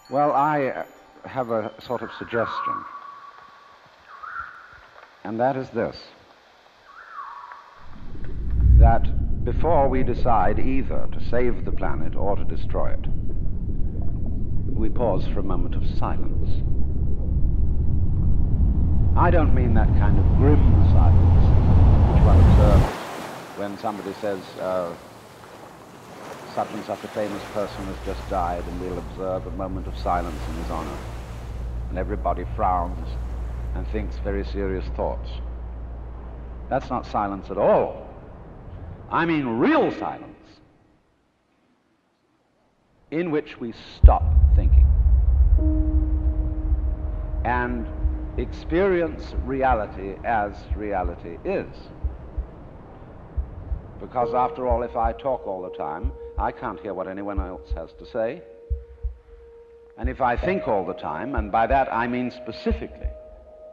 Well, I have a sort of suggestion, and that is this, that before we decide either to save the planet or to destroy it, we pause for a moment of silence. I don't mean that kind of grim silence which one observes when somebody says, such and such a famous person has just died, and we'll observe a moment of silence in his honor. And everybody frowns and thinks very serious thoughts. That's not silence at all. I mean real silence, in which we stop thinking and experience reality as reality is. Because after all, if I talk all the time, I can't hear what anyone else has to say. And if I think all the time, and by that I mean specifically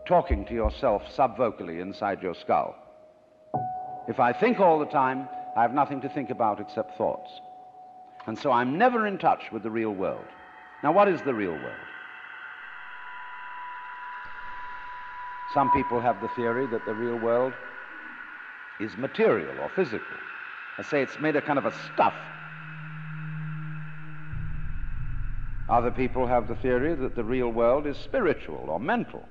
talking to yourself subvocally inside your skull, if I think all the time, I have nothing to think about except thoughts. And so I'm never in touch with the real world. Now, what is the real world? Some people have the theory that the real world is material or physical. I say it's made of kind of a stuff. Other people have the theory that the real world is spiritual or mental.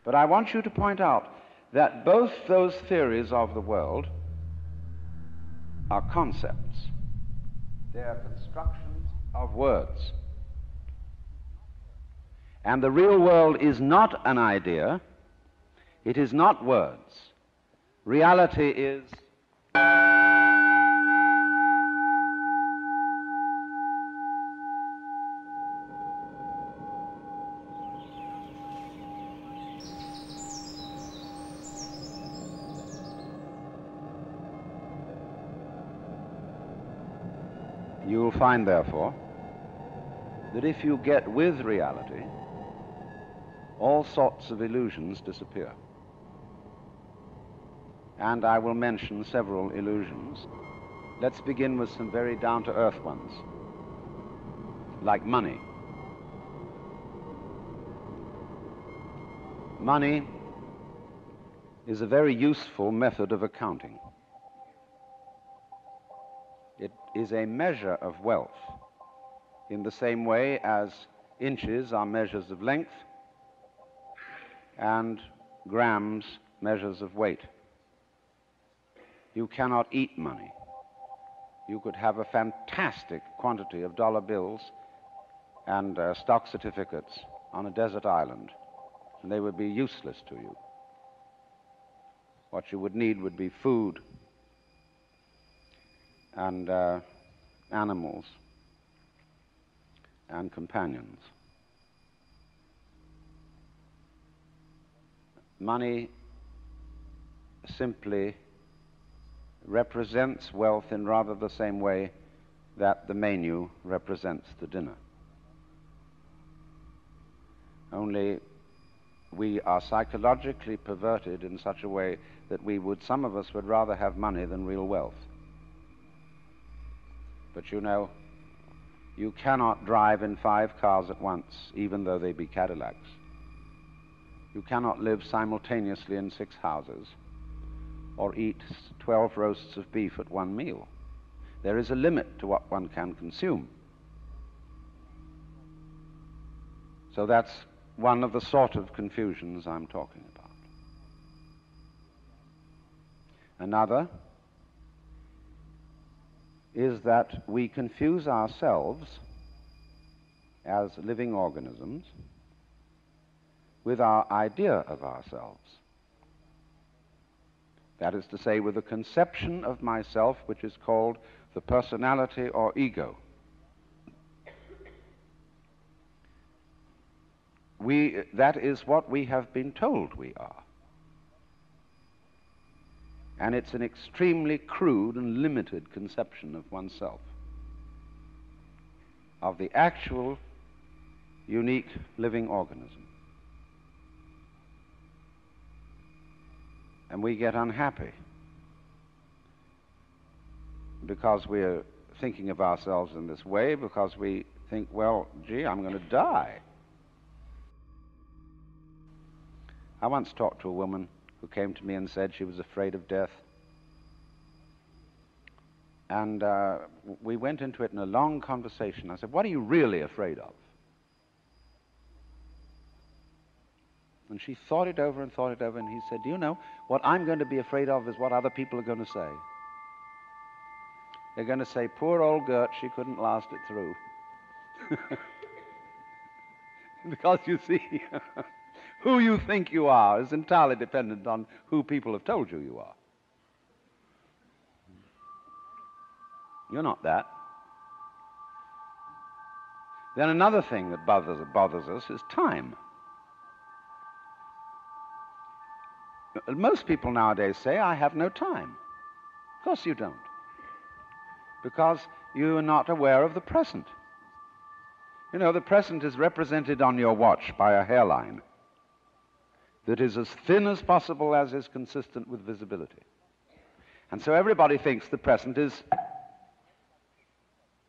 But I want you to point out that both those theories of the world are concepts. They are constructions of words. And the real world is not an idea. It is not words. Reality is you will find, therefore, that if you get with reality, all sorts of illusions disappear. And I will mention several illusions. Let's begin with some very down-to-earth ones, like money. Money is a very useful method of accounting. It is a measure of wealth in the same way as inches are measures of length and grams measures of weight. You cannot eat money. You could have a fantastic quantity of dollar bills and stock certificates on a desert island, and they would be useless to you. What you would need would be food and animals and companions. Money simply represents wealth in rather the same way that the menu represents the dinner. Only we are psychologically perverted in such a way that some of us would rather have money than real wealth. But you know, you cannot drive in 5 cars at once, even though they be Cadillacs. You cannot live simultaneously in 6 houses or eat 12 roasts of beef at one meal. There is a limit to what one can consume. So that's one of the sort of confusions I'm talking about. Another is that we confuse ourselves as living organisms with our idea of ourselves. That is to say, with a conception of myself which is called the personality or ego. That is what we have been told we are. And it's an extremely crude and limited conception of oneself, of the actual, unique living organism. And we get unhappy because we're thinking of ourselves in this way, because we think, well, gee, I'm going to die. I once talked to a woman who came to me and said she was afraid of death. And we went into it in a long conversation. I said, what are you really afraid of? And she thought it over, and he said, do you know, what I'm going to be afraid of is what other people are going to say. They're going to say, poor old Gert, she couldn't last it through. Because you see, who you think you are is entirely dependent on who people have told you you are. You're not that. Then another thing that bothers us is time. Most people nowadays say, I have no time. Of course you don't. Because you are not aware of the present. You know, the present is represented on your watch by a hairline that is as thin as possible as is consistent with visibility. And so everybody thinks the present is,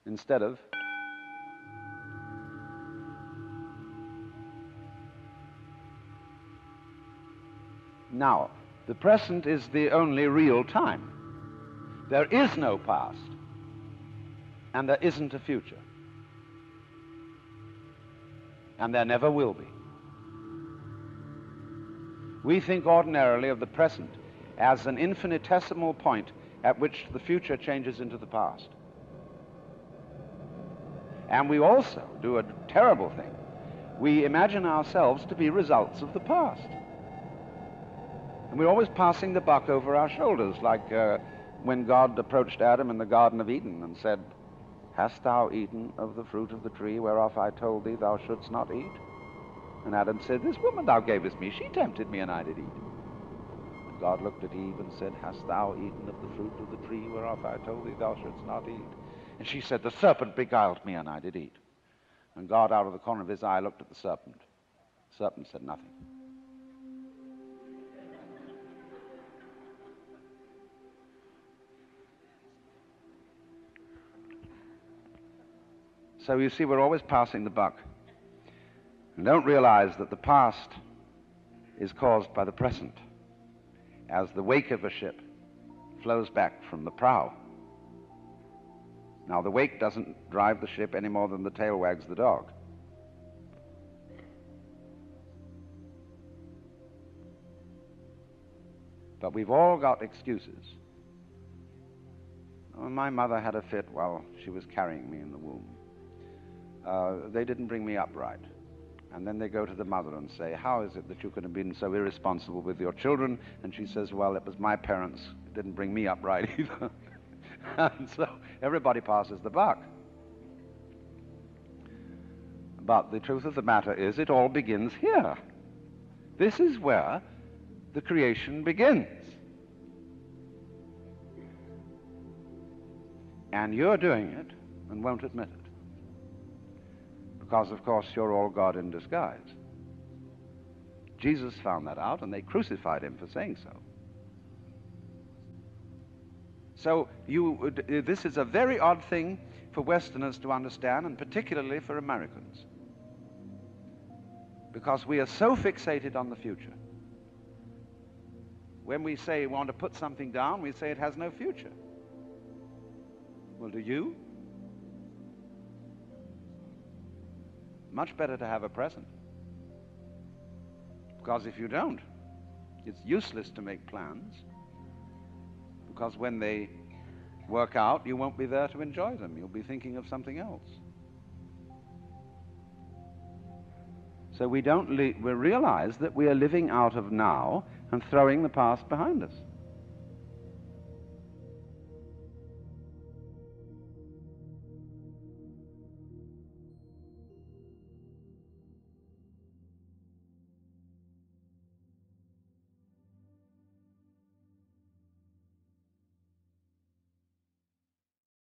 instead of, now, the present is the only real time. There is no past, and there isn't a future. And there never will be. We think ordinarily of the present as an infinitesimal point at which the future changes into the past. And we also do a terrible thing. We imagine ourselves to be results of the past. And we're always passing the buck over our shoulders, like when God approached Adam in the Garden of Eden and said, hast thou eaten of the fruit of the tree whereof I told thee thou shouldst not eat? And Adam said, this woman thou gavest me, she tempted me and I did eat. And God looked at Eve and said, hast thou eaten of the fruit of the tree whereof I told thee thou shouldst not eat? And she said, the serpent beguiled me and I did eat. And God, out of the corner of his eye, looked at the serpent. The serpent said nothing. So you see, we're always passing the buck and don't realize that the past is caused by the present, as the wake of a ship flows back from the prow. Now, the wake doesn't drive the ship any more than the tail wags the dog. But we've all got excuses. Oh, my mother had a fit while she was carrying me in the womb. They didn't bring me up right. And then they go to the mother and say, how is it that you could have been so irresponsible with your children? And she says, well, it was my parents who didn't bring me up right either. And so everybody passes the buck. But the truth of the matter is, it all begins here. This is where the creation begins. And you're doing it and won't admit it. Because, of course, you're all God in disguise. Jesus found that out, and they crucified him for saying so. So this is a very odd thing for Westerners to understand, and particularly for Americans. Because we are so fixated on the future. When we say we want to put something down, we say it has no future. Well, do you? Much better to have a present. Because if you don't, it's useless to make plans. Because when they work out, you won't be there to enjoy them. You'll be thinking of something else. So we realize that we are living out of now and throwing the past behind us.